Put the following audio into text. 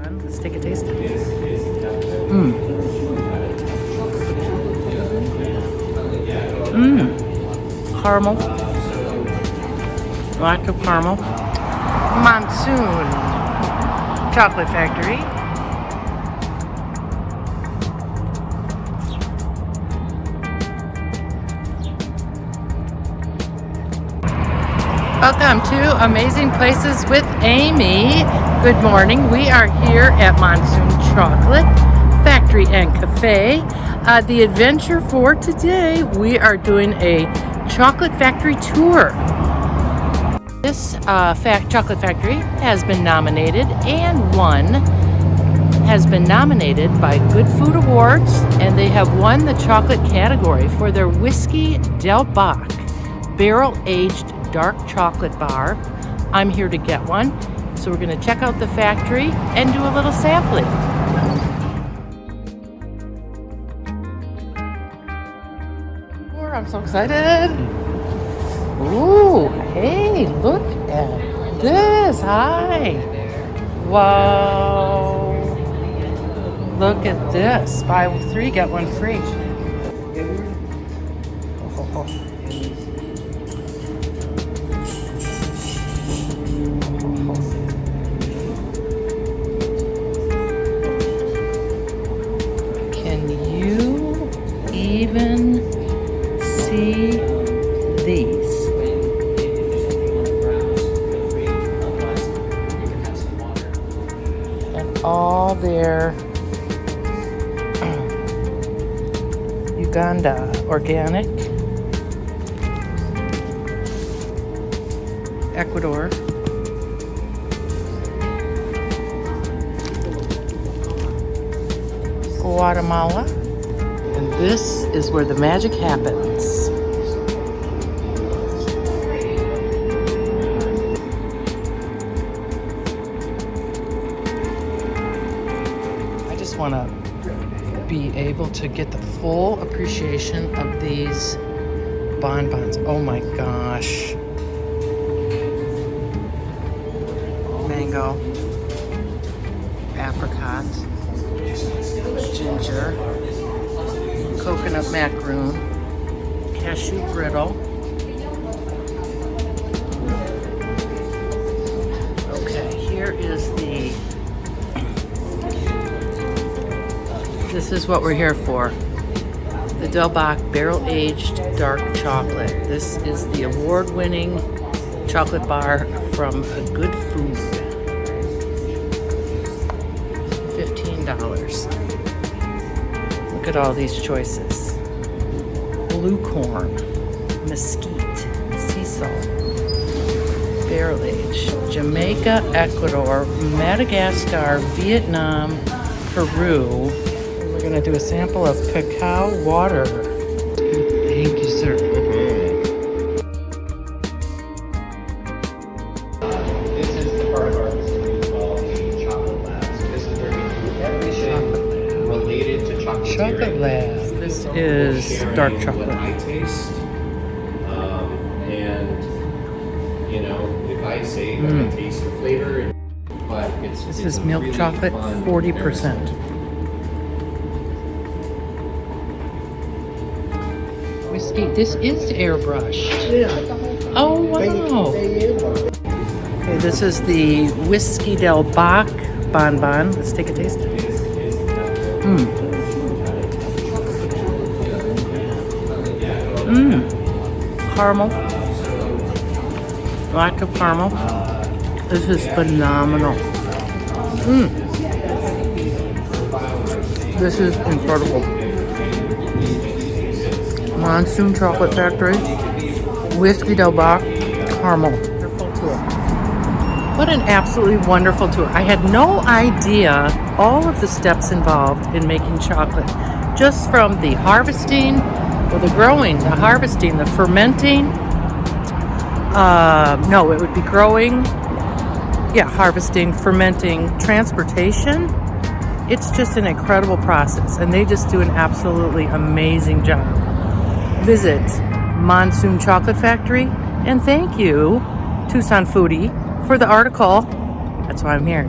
Bonbon. Let's take a taste. Mmm. Mmm. Caramel. Lack of caramel. Monsoon Chocolate Factory. Welcome to Amazing Places with Amy. Good morning. We are here at Monsoon Chocolate Factory and Cafe. The adventure for today, we are doing a chocolate factory tour. This chocolate factory has been nominated and has been nominated by Good Food Awards, and they have won the chocolate category for their Whiskey Del Bach barrel-aged dark chocolate bar. I'm here to get one, so we're going to check out the factory and do a little sampling. I'm so excited. Ooh, hey, look at this. Hi. Wow. Look at this. Buy 3, get 1 free. Can you even see these? And all their Uganda organic, Ecuador, Guatemala, and this is where the magic happens. I just want to be able to get the full appreciation of these bonbons. Oh my gosh. Mango, apricot, ginger, coconut macaroon, cashew brittle. Okay, here is this is what we're here for. The Del Bach barrel-aged dark chocolate. This is the award-winning chocolate bar from Good Food. $15. Look at all these choices. Blue corn, mesquite, sea salt, barrel-aged, Jamaica, Ecuador, Madagascar, Vietnam, Peru. We're going to do a sample of cacao water. Thank you, sir. This is the part of our facility called the Chocolate Labs. This is where we do everything related to chocolate. Chocolate Labs. This is dark chocolate. What I taste, and you know, if I say that I taste the flavor, but this is milk really chocolate, 40%. Whiskey. This is airbrushed. Yeah. Oh wow. Okay, this is the Whiskey Del Bach bonbon. Let's take a taste. Caramel. Lack of caramel. This is phenomenal. This is incredible. Monsoon Chocolate Factory, Whiskey Del Bach, caramel. Wonderful tour. What an absolutely wonderful tour. I had no idea all of the steps involved in making chocolate. Just from the harvesting, well, the growing, the harvesting, the fermenting. No, it would be growing. Yeah, harvesting, fermenting, transportation. It's just an incredible process, and they just do an absolutely amazing job. Visit Monsoon Chocolate Factory, and thank you, Tucson Foodie, for the article. That's why I'm here.